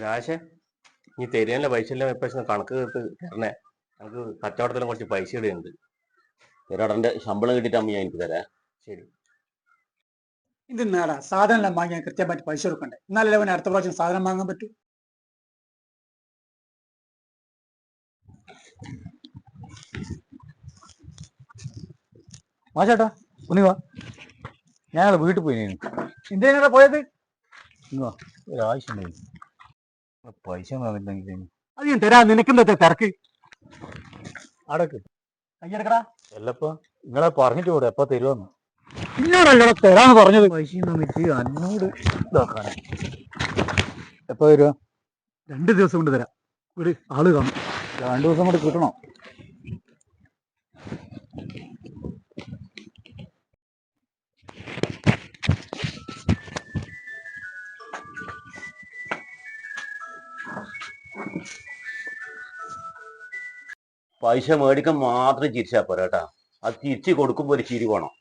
രാശേ നീ തരുന്നല്ലേ പൈസ എല്ലാം ഇപ്പം കണക്ക് തീർത്ത് തരണേ. നമുക്ക് കച്ചവടത്തിലും കുറച്ച് പൈസ ഇടുന്നുണ്ട്. ഒരാടന്റെ ശമ്പളം കിട്ടിയിട്ടാകുമ്പോൾ ഞാൻ എനിക്ക് തരാം. ശരി. ഇത് നേടാ സാധനം എല്ലാം വാങ്ങിയാൽ കൃത്യമായിട്ട് പൈസ കൊടുക്കണ്ടേ, എന്നാലല്ലേ അവന് അടുത്ത പ്രാവശ്യം സാധനം വാങ്ങാൻ പറ്റൂ. ചേട്ടാ ഒന്ന് വാ, ഞങ്ങൾ വീട്ടിൽ പോയി. എന്തിനാ പോയത്? ഒരാവശ്യം പൈസ തന്നില്ലെങ്കിൽ അത് ഞാൻ തരാ. നിനക്കെന്താ തിരക്ക്? അടക്ക് കയ്യെടുക്കടാ. എല്ലപ്പോ നിങ്ങളെ പറഞ്ഞിട്ട് കൂടെ എപ്പ തരുമെന്ന്. ഇന്നോടല്ലോ തരാന്ന് പറഞ്ഞത്. പൈസ തന്നിട്ട് എന്നോട് ഇതാക്കാന. എപ്പ തരുക? 2 ദിവസം കൊണ്ട് തരാം. ഇവിടെ ആള് കാണും. 2 ദിവസം കൊണ്ട് കിട്ടണോ? പൈസ മേടിക്കാൻ മാത്രം ചിരിച്ചാ പോരാ കേട്ടാ. അത് തിരിച്ചു കൊടുക്കുമ്പോൾ ഒരു ചിരി വേണം.